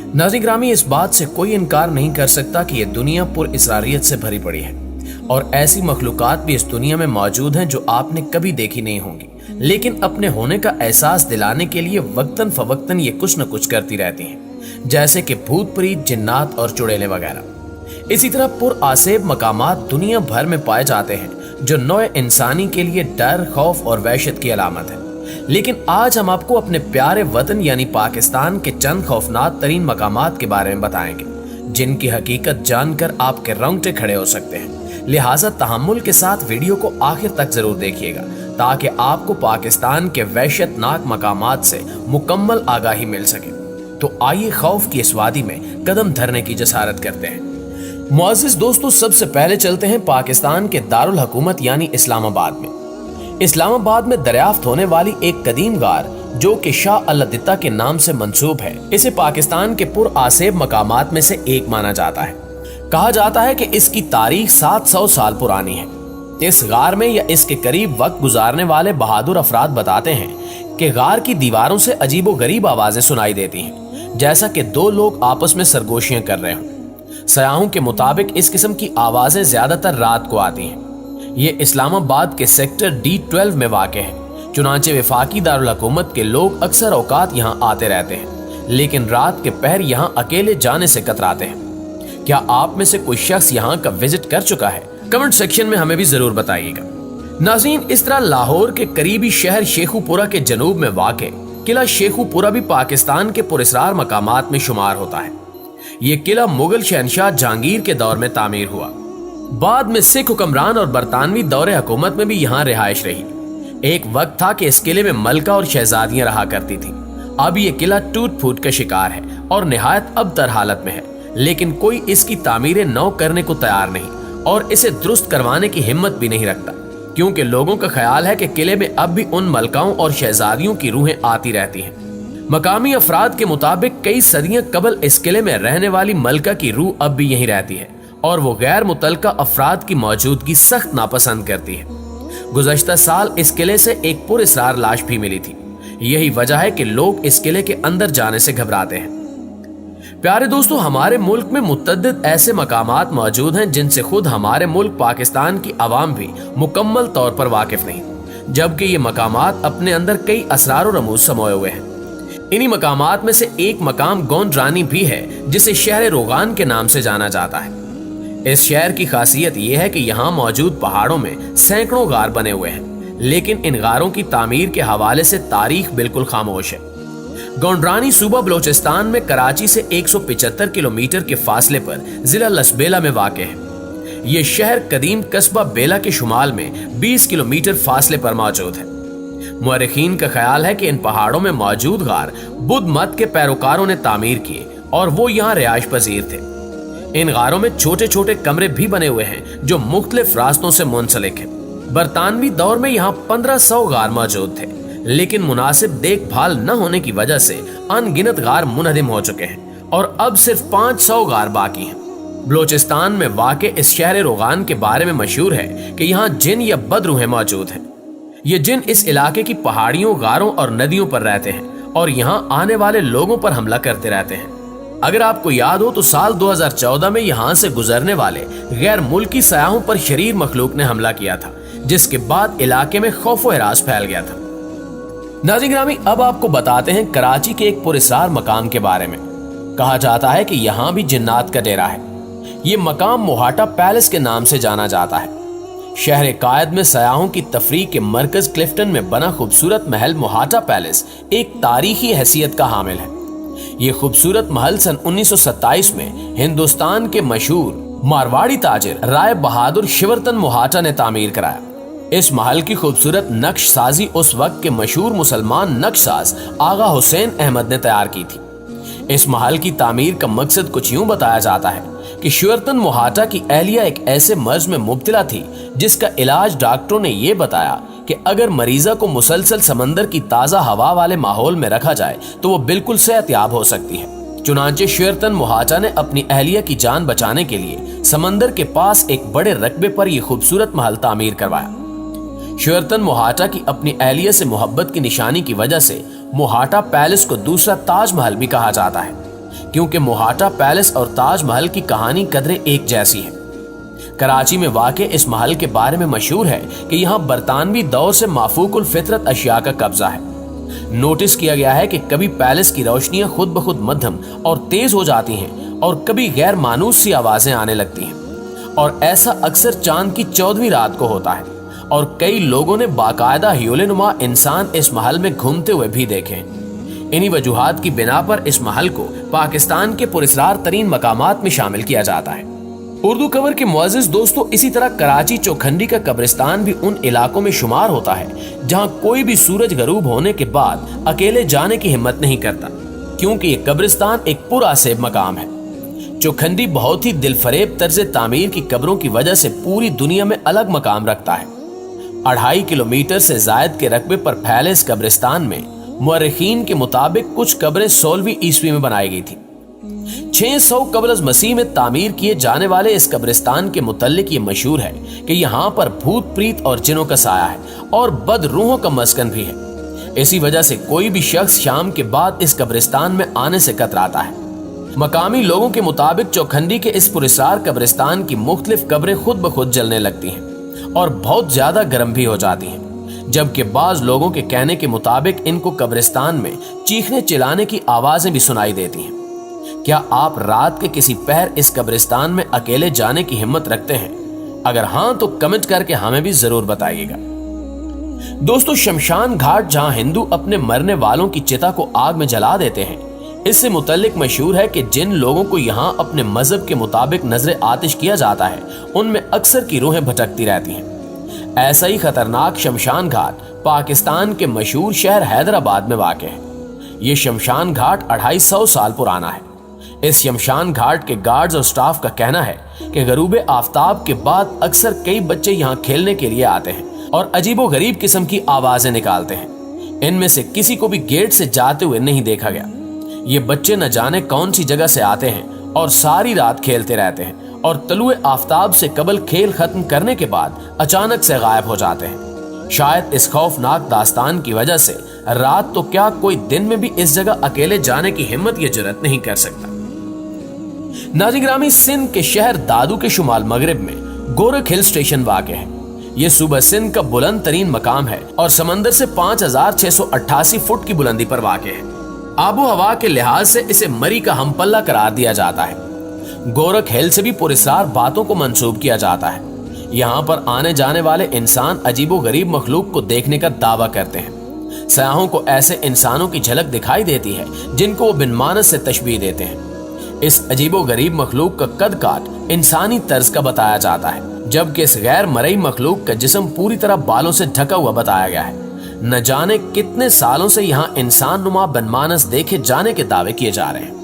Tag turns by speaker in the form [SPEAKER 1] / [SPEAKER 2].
[SPEAKER 1] नाज़रीन ग्रामी, इस बात से कोई इनकार नहीं कर सकता कि ये दुनिया पुरअसरारियत से भरी पड़ी है और ऐसी मखलूकात भी इस दुनिया में मौजूद हैं जो आपने कभी देखी नहीं होंगी, लेकिन अपने होने का एहसास दिलाने के लिए वक्तन फवक्तन ये कुछ न कुछ करती रहती हैं, जैसे कि भूत प्रीत, जिन्नात और चुड़ैलें वगैरह। इसी तरह पुरआसेब मकामात दुनिया भर में पाए जाते हैं जो नौ इंसानी के लिए डर, खौफ और वहशत की अलामत है। लेकिन आज हम आपको अपने प्यारे वतन यानी पाकिस्तान के चंद खौफनाक तरीन मकामात के बारे में बताएंगे, जिनकी हकीकत जानकर आपके रोंगटे खड़े हो सकते हैं। लिहाजा तहम्मुल के साथ वीडियो को आखिर तक जरूर देखिएगा ताकि आपको पाकिस्तान के वहशतनाक मकामात से मुकम्मल आगाही मिल सके। तो आइए खौफ की इस वादी में कदम धरने की जसारत करते हैं। मुअज़्ज़िज़ दोस्तों, सबसे पहले चलते हैं पाकिस्तान के दारुल हुकूमत यानी इस्लामाबाद में। इस्लामाबाद में दरियाफ्त होने वाली एक कदीम गार जो कि शाह अल-दित्ता के नाम से मंसूब है, इसे पाकिस्तान के पुरआसेब मकामात में से एक माना जाता है। कहा जाता है कि इसकी तारीख 700 साल पुरानी है। इस गार में या इसके करीब वक्त गुजारने वाले बहादुर अफराद बताते हैं कि गार की दीवारों से अजीबो गरीब आवाजें सुनाई देती हैं, जैसा कि दो लोग आपस में सरगोशियां कर रहे हों। सयाहों के मुताबिक इस किस्म की आवाजें ज्यादातर रात को आती हैं। ये इस्लामाबाद के सेक्टर D12 में वाक़ है। चुनांचे वफाकी दारुल हुकूमत के लोग अक्सर औकात यहाँ आते रहते हैं, लेकिन रात के पहर यहाँ अकेले जाने से कतराते हैं। क्या आप में से कोई शख्स यहाँ का विजिट कर चुका है? कमेंट सेक्शन में हमें भी जरूर बताइएगा। नाज़रीन, इस तरह लाहौर के करीबी शहर शेखुपुरा के जनूब में वाक़ किला शेखुपुरा भी पाकिस्तान के पुरअसरार मकामात में शुमार होता है। ये किला मुगल शहनशाह जहांगीर के दौर में तामीर हुआ। बाद में सिख हुक्मरान और बरतानवी दौरे हुकूमत में भी यहाँ रिहाइश रही। एक वक्त था कि इस किले में मलका और शहजादियां रहा करती थीं। अब ये किला टूट फूट का शिकार है और निहायत अबतर हालत में है, लेकिन कोई इसकी तामीरें नौ करने को तैयार नहीं और इसे दुरुस्त करवाने की हिम्मत भी नहीं रखता, क्योंकि लोगों का ख्याल है कि किले में अब भी उन मलकाओं और शहजादियों की रूहें आती रहती हैं। मकामी अफराद के मुताबिक कई सदियां कबल इस किले में रहने वाली मलका की रूह अब भी यहीं रहती है और वो गैर मुतल्लका अफराद की मौजूदगी सख्त नापसंद करती है। गुज़श्ता साल इस किले से एक पुरअसरार लाश भी मिली थी। यही वजह है कि लोग इस किले के अंदर जाने से घबराते हैं। प्यारे दोस्तों, हमारे मुल्क में मुतअद्दिद ऐसे मकामात मौजूद हैं जिनसे खुद हमारे मुल्क पाकिस्तान की आवाम भी मुकम्मल तौर पर वाकिफ नहीं, जबकि ये मकामात अपने अंदर कई असरार और रमूज समोए हुए हैं। इन्हीं मकामात में से एक मकाम गोंडरानी भी है, जिसे शहर रोगान के नाम से जाना जाता है। इस शहर की खासियत यह है कि यहाँ मौजूद पहाड़ों में सैकड़ों गार बने हुए हैं, लेकिन इन गारों की तामीर के हवाले से तारीख बिल्कुल खामोश है। गोंडरानी सूबा बलोचिस्तान में कराची से 175 किलोमीटर के फासले पर जिला लसबेला में वाक़ है। ये शहर कदीम कस्बा बेला के शुमाल में 20 किलोमीटर फासले पर मौजूद है। मुअर्रिखीन का ख्याल है कि इन पहाड़ों में मौजूद गार बुद्ध मत के पैरोकारों ने तामीर किए और वो यहाँ रिहाइश पजीर थे। इन गारों में छोटे छोटे कमरे भी बने हुए हैं जो मुख्तलिफ रास्तों से मुंसलिक हैं। बरतानवी दौर में यहाँ 1500 गार मौजूद थे, लेकिन मुनासिब देखभाल न होने की वजह से अनगिनत गार मुनहदिम हो चुके हैं और अब सिर्फ 500 गार बाकी हैं। बलोचिस्तान में वाक़ इस शहर रोगान के बारे में मशहूर है कि यहाँ जिन या बदरूहें मौजूद हैं। ये जिन इस इलाके की पहाड़ियों, गारों और नदियों पर रहते हैं और यहाँ आने वाले लोगों पर हमला करते रहते हैं। अगर आपको याद हो तो साल 2014 में यहाँ से गुजरने वाले गैर मुल्की सयाहों पर शरीर मखलूक ने हमला किया था, जिसके बाद इलाके में खौफ व हिरास फैल गया था। नाज़रीन ग्रामी, अब आपको बताते हैं कराची के एक पुरअसरार मकाम के बारे में। कहा जाता है कि यहाँ भी जिन्नात का डेरा है। ये मकाम मोहाटा पैलेस के नाम से जाना जाता है। शहर कायद में सयाहों की तफरीह के मरकज क्लिफ्टन में बना खूबसूरत महल मोहाटा पैलेस एक तारीखी हैसियत का हामिल है। ये खूबसूरत महल सन 1927 में हिंदुस्तान के मशहूर मारवाड़ी ताजिर राय बहादुर शिवरतन मोहाटा ने तामीर कराया। इस महल की खूबसूरत नक्श साजी उस वक्त के मशहूर मुसलमान नक्शसाज आगा हुसैन अहमद ने तैयार की थी। इस महल की तामीर का मकसद कुछ यूं बताया जाता है कि शिवरतन मोहाटा की अहलिया एक ऐसे मर्ज में मुब्तला थी जिसका इलाज डॉक्टरों ने ये बताया कि अगर मरीजा को मुसलसल समंदर की ताज़ा हवा वाले माहौल में रखा जाए तो वो बिल्कुल सेहतयाब हो सकती है। चुनांचे शिवरतन मोहाटा ने अपनी अहलिया की जान बचाने के लिए समंदर के पास एक बड़े रकबे पर यह खूबसूरत महल तामीर करवाया। शिवरतन मोहाटा की अपनी अहलिया से मोहब्बत की निशानी की वजह से मोहाटा पैलेस को दूसरा ताज महल भी कहा जाता है। क्योंकि मोहाटा पैलेस और ताज महल की कहानी कदरे एक जैसी है। कराची में वाक़े इस महल के बारे में मशहूर है कि यहाँ बरतानवी दौर से माफूकुल फितरत अशिया का कब्जा है। नोटिस किया गया है कि कभी पैलेस की रोशनियां खुद ब खुद मध्यम और तेज हो जाती हैं और कभी गैर मानूस सी आवाजें आने लगती हैं, और ऐसा अक्सर चांद की 14वीं रात को होता है। और कई लोगों ने बाकायदा ह्यूले-नुमा इंसान इस महल में घूमते हुए भी देखे हैं। इन्हीं वजूहात की बिना पर इस महल को पाकिस्तान के पुरस्कार तरीन मकामात में शामिल किया जाता है। उर्दू खबर के मुअज़्ज़िज़ दोस्तों, इसी तरह कराची चौखंडी का कब्रिस्तान भी उन इलाकों में शुमार होता है जहां कोई भी सूरज गरूब होने के बाद अकेले जाने की हिम्मत नहीं करता, क्योंकि ये कब्रिस्तान एक पुरअसेब मकाम है। चौखंडी बहुत ही दिलफरेब तर्ज तामीर की कब्रों की वजह से पूरी दुनिया में अलग मकाम रखता है। 2.5 किलोमीटर से जायद के रकबे पर फैले इस कब्रिस्तान में मुअर्रिखीन के मुताबिक कुछ कब्रें 16वीं ईस्वी में बनाई गई थी। 600 कब्र मसीह में तामीर किए जाने वाले इस कब्रिस्तान के मुतल्लिक ये मशहूर है कि यहाँ पर भूत प्रीत और जिनों का साया है और बद रूहों का मस्कन भी है। इसी वजह से कोई भी शख्स शाम के बाद इस कब्रिस्तान में आने से कतराता है। मकामी लोगों के मुताबिक चौखंडी के इस पुरस्कार कब्रिस्तान की मुख्तलिफ कब्रें खुद ब खुद जलने लगती हैं और बहुत ज्यादा गर्म भी हो जाती हैं, जबकि बाज लोगों के कहने के मुताबिक इनको कब्रिस्तान में चीखने चिल्लाने की आवाजें भी सुनाई देती हैं। क्या आप रात के किसी पहर इस कब्रिस्तान में अकेले जाने की हिम्मत रखते हैं? अगर हां तो कमेंट करके हमें भी जरूर बताइएगा। दोस्तों, शमशान घाट जहां हिंदू अपने मरने वालों की चिता को आग में जला देते हैं, इससे मुतल्लिक मशहूर है कि जिन लोगों को यहां अपने मजहब के मुताबिक नजर आतिश किया जाता है, उनमें अक्सर की रूहें भटकती रहती हैं। ऐसा ही खतरनाक शमशान घाट पाकिस्तान के मशहूर शहर हैदराबाद में वाक़ है। ये शमशान घाट 250 साल पुराना है। इस शमशान घाट के गार्ड्स और स्टाफ का कहना है कि गरूबे आफ्ताब के बाद अक्सर कई बच्चे यहाँ खेलने के लिए आते हैं और अजीबो गरीब किस्म की आवाजें निकालते हैं। इनमें से किसी को भी गेट से जाते हुए नहीं देखा गया। ये बच्चे न जाने कौन सी जगह से आते हैं और सारी रात खेलते रहते हैं और तलुए आफ्ताब से कबल खेल खत्म करने के बाद अचानक से गायब हो जाते हैं। शायद इस खौफनाक दास्तान की वजह से रात तो क्या कोई दिन में भी इस जगह अकेले जाने की हिम्मत या जुर्रत नहीं कर सकता। नाज़रीन गिरामी, सिंध के शहर दादू के शुमाल मगरिब में गोरख हिल स्टेशन वाक़ है। यह सूबा सिंध का बुलंद तरीन मकाम है और समंदर से 5688 फुट की बुलंदी पर वाक़ है। आबो हवा के लिहाज से इसे मरी का हमपल्ला करार दिया जाता है। गोरख हिल से भी पुरस्कार बातों को मंसूब किया जाता है। यहाँ पर आने जाने वाले इंसान अजीबो गरीब मखलूक को देखने का दावा करते हैं। सयाहों को ऐसे इंसानों की झलक दिखाई देती है जिनको वो बिन मानस से तशबीह देते हैं। इस अजीबो गरीब मखलूक का कद काट इंसानी तर्ज का बताया जाता है, जबकि इस गैर मरई मखलूक का जिस्म पूरी तरह बालों से ढका हुआ बताया गया है। न जाने कितने सालों से यहाँ इंसान नुमा बनमानस देखे जाने के दावे किए जा रहे हैं।